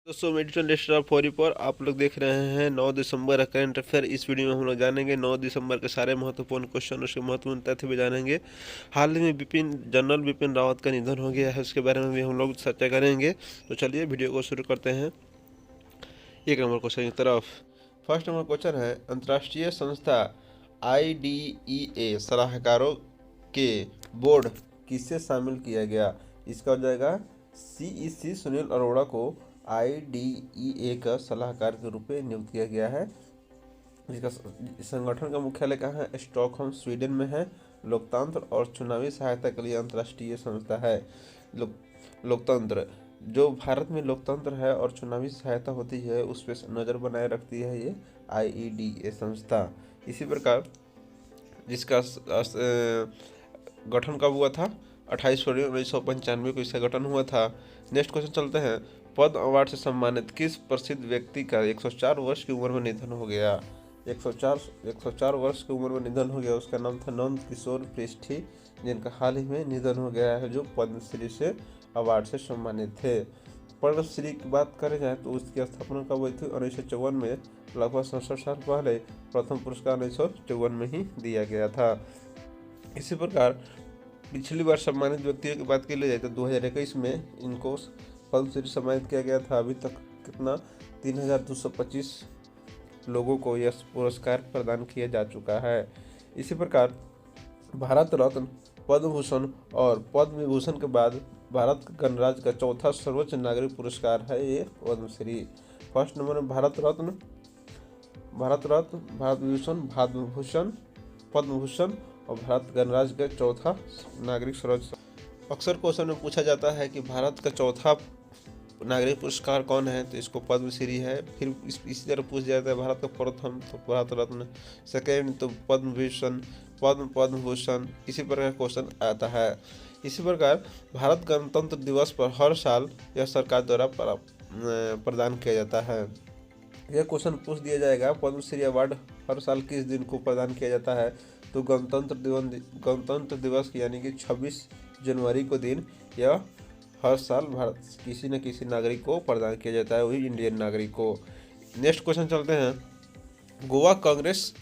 दोस्तों meditation desktop fori पर आप लोग देख रहे हैं 9 दिसंबर का करंट अफेयर। इस वीडियो में हम लोग जानेंगे 9 दिसंबर के सारे महत्वपूर्ण क्वेश्चन, उसके महत्वपूर्ण तथ्य भी जानेंगे। हाल ही में जनरल बिपिन रावत का निधन हो गया है, उसके बारे में भी हम लोग चर्चा करेंगे। तो चलिए वीडियो को शुरू करते हैं। 1 नंबर क्वेश्चन की तरफ। फर्स्ट नंबर क्वेश्चन है, अंतर्राष्ट्रीय संस्था IDEA सलाहकारों के बोर्ड किससे शामिल किया गया? इसका हो जाएगा CEC सुनील अरोड़ा को IDEA का सलाहकार के रूप में नियुक्त किया गया है। इसका संगठन का मुख्यालय कहाँ है? स्टॉकहोम स्वीडन में है। लोकतंत्र और चुनावी सहायता के लिए अंतर्राष्ट्रीय संस्था है। लोकतंत्र, जो भारत में लोकतंत्र है और चुनावी सहायता होती है उस पर नज़र बनाए रखती है ये IEDA संस्था। इसी प्रकार जिसका गठन कब हुआ था? 28 फरवरी 1995 को इसका गठन हुआ था। नेक्स्ट क्वेश्चन चलते हैं। पद्म अवार्ड से सम्मानित किस प्रसिद्ध व्यक्ति का 104 वर्ष की उम्र में निधन हो गया? 104 वर्ष की उम्र में निधन हो गया। उसका नाम था नंद किशोर पृष्ठी, जिनका हाल ही में निधन हो गया है, जो पद्मश्री से अवार्ड से सम्मानित थे। पद्मश्री की बात करें जाए तो उसकी स्थापना कब हुई थी? 1954 में, लगभग 67 साल पहले। प्रथम पुरस्कार 1954 में ही दिया गया था। इसी प्रकार पिछली बार सम्मानित व्यक्तियों की बात की जाए तो 2021 में इनको पद्मश्री सम्मानित किया गया था। अभी तक कितना 3225 लोगों को यह पुरस्कार प्रदान किया जा चुका है। इसी प्रकार भारत रत्न, पद्म भूषण और पद्म विभूषण के बाद भारत गणराज्य का चौथा सर्वोच्च नागरिक पुरस्कार है ये पद्मश्री। फर्स्ट नंबर में भारत रत्न, भारत विभूषण, पद्म भूषण और भारत गणराज्य का चौथा नागरिक सर्वोच्च। अक्सर क्वेश्चन में पूछा जाता है कि भारत का चौथा नागरिक पुरस्कार कौन है, तो इसको पद्मश्री है। फिर इसी तरह पूछ जाता है भारत का प्रथम, तो भारत रत्न। सेकेंड तो पद्म भूषण। इसी प्रकार क्वेश्चन आता है। इसी प्रकार भारत गणतंत्र दिवस पर हर साल यह सरकार द्वारा प्रदान किया जाता है। यह क्वेश्चन पूछ दिया जाएगा, पद्मश्री अवार्ड हर साल किस दिन को प्रदान किया जाता है? तो गणतंत्र दिवस यानी कि 26 जनवरी को दिन यह हर साल भारत किसी न किसी नागरिक को प्रदान किया जाता है, वही इंडियन नागरिक को। नेक्स्ट क्वेश्चन चलते हैं। गोवा कांग्रेस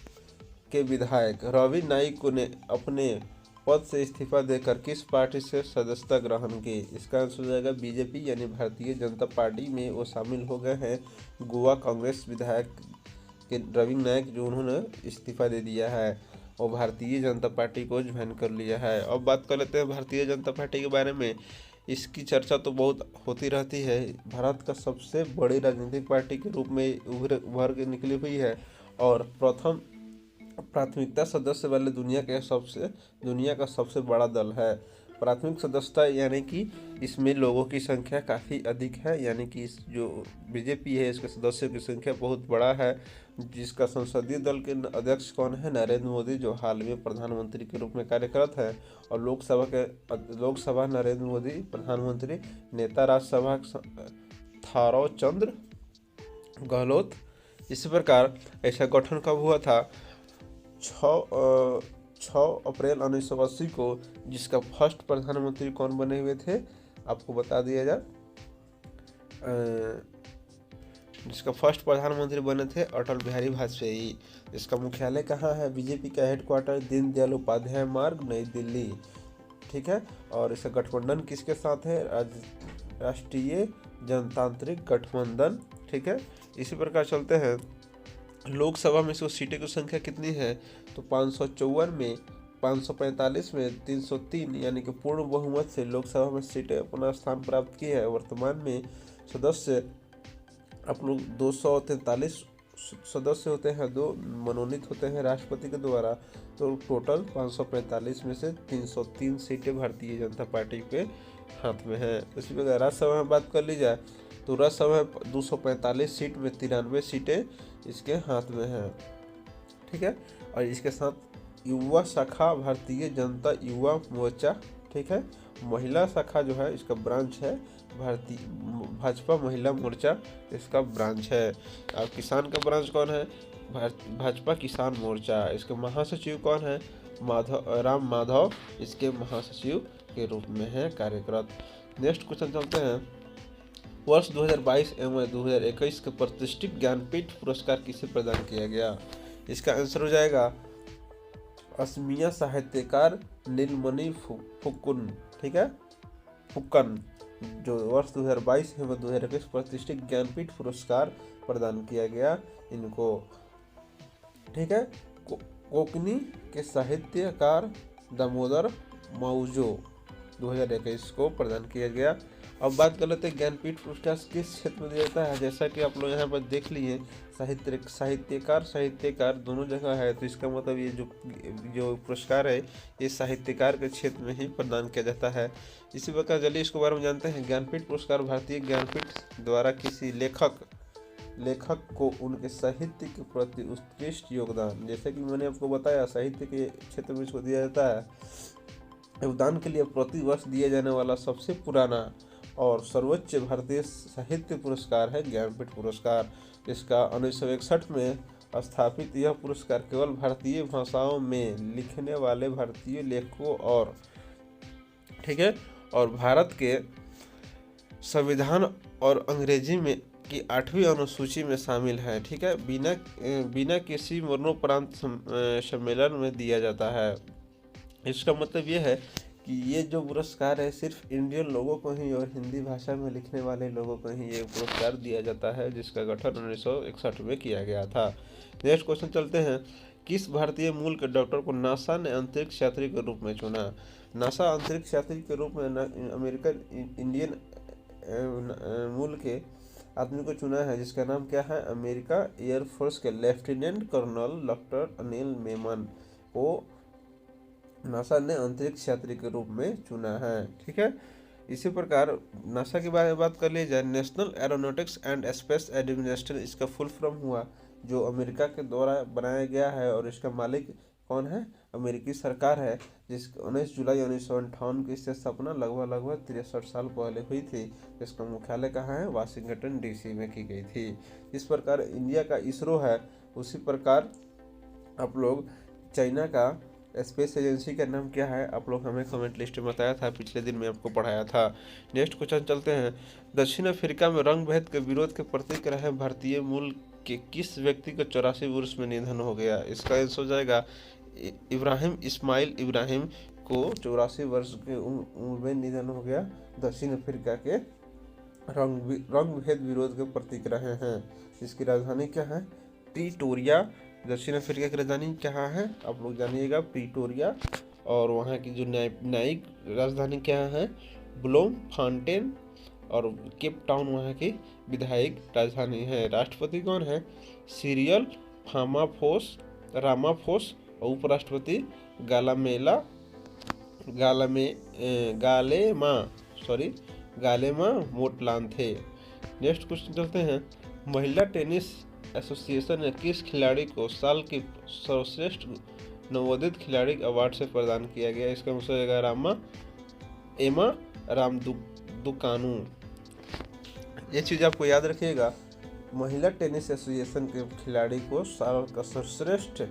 के विधायक रवि नाइक ने अपने पद से इस्तीफा देकर किस पार्टी से सदस्यता ग्रहण की? इसका आंसर हो जाएगा BJP यानी भारतीय जनता पार्टी में वो शामिल हो गए हैं। गोवा कांग्रेस विधायक के रवि नाइक जो उन्होंने इस्तीफा दे दिया है और भारतीय जनता पार्टी को ज्वाइन कर लिया है। अब बात कर लेते हैं भारतीय जनता पार्टी के बारे में। इसकी चर्चा तो बहुत होती रहती है। भारत का सबसे बड़ी राजनीतिक पार्टी के रूप में उभर के निकली हुई है और प्रथम प्राथमिकता सदस्य वाले दुनिया का सबसे बड़ा दल है। प्राथमिक सदस्यता यानी कि इसमें लोगों की संख्या काफ़ी अधिक है, यानी कि इस जो BJP है इसके सदस्यों की संख्या बहुत बड़ा है। जिसका संसदीय दल के अध्यक्ष कौन है? नरेंद्र मोदी, जो हाल में प्रधानमंत्री के रूप में कार्यरत है। और लोकसभा नरेंद्र मोदी प्रधानमंत्री, नेता राज्यसभा थावरचंद चंद्र गहलोत। इसी प्रकार ऐसा गठन कब हुआ था? 6 अप्रैल 1980 को। जिसका फर्स्ट प्रधानमंत्री कौन बने हुए थे आपको बता दिया जाए। जिसका फर्स्ट प्रधानमंत्री बने थे अटल बिहारी वाजपेयी। इसका मुख्यालय कहाँ है? BJP का हेडक्वार्टर दीनदयाल उपाध्याय मार्ग, नई दिल्ली। ठीक है। और इसका गठबंधन किसके साथ है? राष्ट्रीय जनतांत्रिक गठबंधन। ठीक है। इसी प्रकार चलते हैं। लोकसभा में इसको सीटें की संख्या कितनी है? तो 554 में, 545 में 303 यानी कि पूर्ण बहुमत से लोकसभा में सीटें अपना स्थान प्राप्त की है। वर्तमान में सदस्य आप लोग 243 सदस्य होते हैं, 2 मनोनीत होते हैं राष्ट्रपति के द्वारा। तो टोटल 545 में से 303 सीटें भारतीय जनता पार्टी के हाथ में है। इसी प्रकार राज्यसभा में बात कर ली जाए तो राज्यसभा में 245 सीट में 93 सीटें इसके हाथ में हैं। ठीक है। और इसके साथ युवा शाखा भारतीय जनता युवा मोर्चा। ठीक है। महिला शाखा जो है इसका ब्रांच है भाजपा महिला मोर्चा, इसका ब्रांच है। और किसान का ब्रांच कौन है? भाजपा किसान मोर्चा। इसके महासचिव कौन है? राम माधव इसके महासचिव के रूप में है कार्यरत। नेक्स्ट क्वेश्चन चलते हैं। वर्ष 2022 एवं 2021 के प्रतिष्ठित ज्ञानपीठ पुरस्कार किसे प्रदान किया गया? इसका आंसर हो जाएगा असमिया साहित्यकार नीलमणि फुक्कन, ठीक है, फुक्कन, जो वर्ष 2022 एवं 2021 प्रतिष्ठित ज्ञानपीठ पुरस्कार प्रदान किया गया इनको, ठीक है। कोकनी के साहित्यकार दामोदर माउजो 2021 को प्रदान किया गया। अब बात कर लेते हैं ज्ञानपीठ पुरस्कार किस क्षेत्र में दिया जाता है। जैसा कि आप लोग यहाँ पर देख लिए साहित्यकार दोनों जगह है, तो इसका मतलब ये जो पुरस्कार है ये साहित्यकार के क्षेत्र में ही प्रदान किया जाता है। इसी प्रकार चलिए इसके बारे में जानते हैं। ज्ञानपीठ पुरस्कार भारतीय ज्ञानपीठ द्वारा किसी लेखक को उनके साहित्य के प्रति उत्कृष्ट योगदान, जैसे कि मैंने आपको बताया साहित्य के क्षेत्र में इसको दिया जाता है, योगदान के लिए प्रति वर्ष दिया जाने वाला सबसे पुराना और सर्वोच्च भारतीय साहित्य पुरस्कार है ज्ञानपीठ पुरस्कार। इसका 1961 में स्थापित यह पुरस्कार केवल भारतीय भाषाओं में लिखने वाले भारतीय लेखकों और, ठीक है, और भारत के संविधान और अंग्रेजी में की 8वीं अनुसूची में शामिल है, ठीक है, बिना किसी मरणोपरांत सम्मेलन में दिया जाता है। इसका मतलब ये है कि ये जो पुरस्कार है सिर्फ इंडियन लोगों को ही और हिंदी भाषा में लिखने वाले लोगों को ही ये पुरस्कार दिया जाता है, जिसका गठन 1961 में किया गया था। नेक्स्ट क्वेश्चन चलते हैं। किस भारतीय मूल के डॉक्टर को नासा ने अंतरिक्ष यात्री के रूप में चुना? नासा अंतरिक्ष यात्री के रूप में अमेरिकन इंडियन मूल के आदमी को चुना है, जिसका नाम क्या है? अमेरिका एयरफोर्स के lieutenant colonel doctor Anil Memon को नासा ने अंतरिक्ष यात्री के रूप में चुना है, ठीक है। इसी प्रकार नासा के बारे में बात कर ली जाए, national aeronautics and space administration इसका फुल फॉर्म हुआ, जो अमेरिका के द्वारा बनाया गया है, और इसका मालिक कौन है? अमेरिकी सरकार है, जिसकी 19 जुलाई 1958 की इससे स्थापना लगभग 63 साल पहले हुई थी। जिसका मुख्यालय कहाँ है? वाशिंगटन डीसी में की गई थी। इस प्रकार इंडिया का इसरो है, उसी प्रकार आप लोग चाइना का स्पेस एजेंसी का नाम क्या है? आप लोग हमें कमेंट लिस्ट में बताया था, पिछले दिन में आपको पढ़ाया था। नेक्स्ट क्वेश्चन चलते हैं। दक्षिण अफ्रीका में रंग भेद के विरोध के प्रतीक रहे भारतीय मूल के किस व्यक्ति का 84 वर्ष में निधन हो गया? इसका आंसर हो जाएगा इब्राहिम इस्माइल इब्राहिम को 84 वर्ष के उम्र में निधन हो गया। दक्षिण अफ्रीका के रंग भेद विरोध के प्रतीक रहे हैं। इसकी राजधानी क्या है? प्रीटोरिया। दक्षिण अफ्रीका की राजधानी कहाँ है? आप लोग जानिएगा, प्रीटोरिया। और वहाँ की जो न्यायिक राजधानी क्या है? ब्लोमफॉन्टेन। और केप टाउन वहाँ की विधायिक राजधानी है। राष्ट्रपति कौन है? सिरियल रामाफोस। और उपराष्ट्रपति गालेमा मोटलान थे। नेक्स्ट क्वेश्चन चलते हैं। महिला टेनिस एसोसिएशन ने किस खिलाड़ी को साल की सर्वश्रेष्ठ नवोदित खिलाड़ी अवार्ड से प्रदान किया गया? इसका आंसर होगा एमा रामदुकानु। ये चीज़ आपको याद रखिएगा, महिला टेनिस एसोसिएशन के खिलाड़ी को साल का सर्वश्रेष्ठ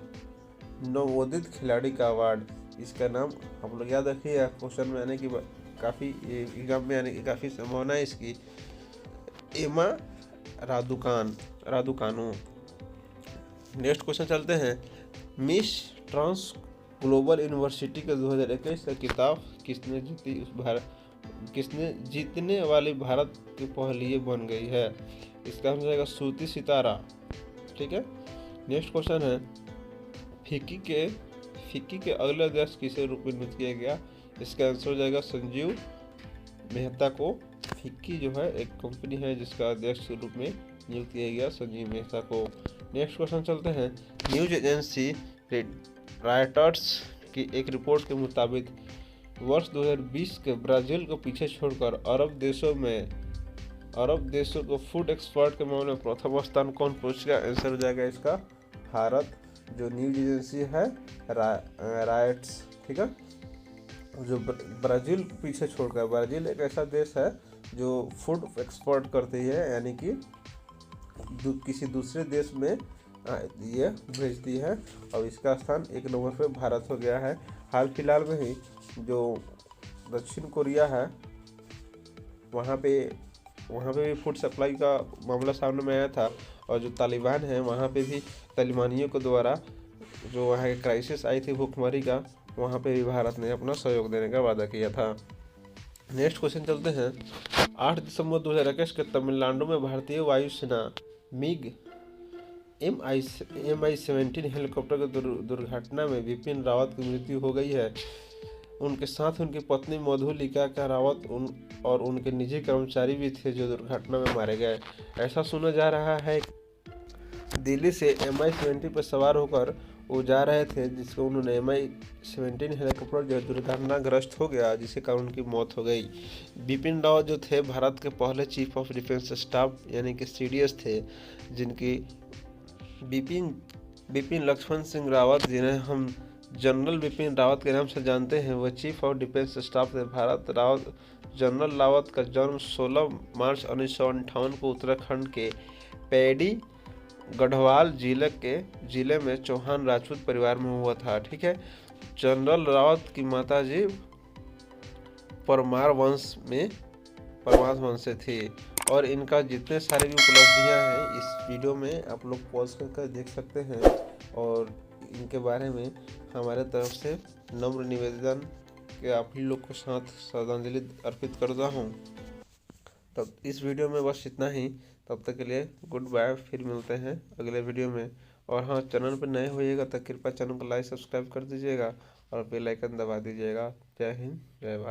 नवोदित खिलाड़ी का अवार्ड, इसका नाम आप लोग याद रखिएगा। क्वेश्चन में आने की काफ़ी, एग्जाम में आने की काफ़ी संभावना है इसकी। एमा रादुकानु। नेक्स्ट क्वेश्चन चलते हैं। मिस ट्रांस ग्लोबल यूनिवर्सिटी के 2021 का खिताब किसने जीतने वाली भारत की पहली बन गई है? इसका आंसर जाएगा श्रुति सितारा, ठीक है। नेक्स्ट क्वेश्चन है। फिक्की के अगले अध्यक्ष किसे रूप में नियुक्त किया गया? इसका आंसर हो जाएगा संजीव मेहता को। फिक्की जो है एक कंपनी है जिसका अध्यक्ष के रूप में नियुक्त किया गया संजीव मेहता को। नेक्स्ट क्वेश्चन चलते हैं। न्यूज एजेंसी रॉयटर्स की एक रिपोर्ट के मुताबिक वर्ष 2020 के ब्राजील को पीछे छोड़कर अरब देशों को फूड एक्सपोर्ट के मामले में प्रथम स्थान कौन पहुंचेगा? आंसर हो जाएगा इसका भारत। जो न्यूज एजेंसी है रॉयटर्स, ठीक है, जो ब्राजील पीछे छोड़कर, ब्राजील एक ऐसा देश है जो फूड एक्सपोर्ट करती है, यानी कि किसी दूसरे देश में ये भेजती है, और इसका स्थान 1 नंबर पे भारत हो गया है। हाल फिलहाल में ही जो दक्षिण कोरिया है वहाँ पे वहाँ पे भी फूड सप्लाई का मामला सामने में आया था। और जो तालिबान है वहाँ पे भी तालिबानियों के द्वारा जो वहाँ की क्राइसिस आई थी भूखमरी का, वहाँ पे भी भारत ने अपना सहयोग देने का वादा किया था। नेक्स्ट क्वेश्चन चलते हैं। 8 दिसंबर 2021 के तमिलनाडु में भारतीय वायुसेना मिग MI-17 हेलीकॉप्टर की दुर्घटना में विपिन रावत की मृत्यु हो गई है। उनके साथ उनकी पत्नी मधुलिका रावत और उनके निजी कर्मचारी भी थे जो दुर्घटना में मारे गए। ऐसा सुना जा रहा है दिल्ली से MI-17 पर सवार होकर वो जा रहे थे, जिसको उन्होंने MI-17 हेलीकॉप्टर जो दुर्घटनाग्रस्त हो गया, जिसके कारण उनकी मौत हो गई। बिपिन रावत जो थे भारत के पहले चीफ ऑफ डिफेंस स्टाफ यानी कि CDS थे, जिनकी बिपिन लक्ष्मण सिंह रावत, जिन्हें हम जनरल बिपिन रावत के नाम से जानते हैं, वह चीफ ऑफ डिफेंस स्टाफ थे। जनरल रावत का जन्म 16 मार्च 1958 को उत्तराखंड के पैडी गढ़वाल जिले में चौहान राजपूत परिवार में हुआ था। ठीक है। जनरल रावत की माताजी परमार वंश से थी। और इनका जितने सारे भी उपलब्धियां हैं इस वीडियो में आप लोग पॉज कर देख सकते हैं। और इनके बारे में हमारे तरफ से नम्र निवेदन कि आप ही लोग को साथ श्रद्धांजलि अर्पित करता हूँ। तब इस वीडियो में बस इतना ही। तब तक के लिए गुड बाय। फिर मिलते हैं अगले वीडियो में। और हाँ, चैनल पर नए होइएगा तो कृपया चैनल को लाइक सब्सक्राइब कर दीजिएगा और बेल आइकन दबा दीजिएगा। जय हिंद, जय भारत।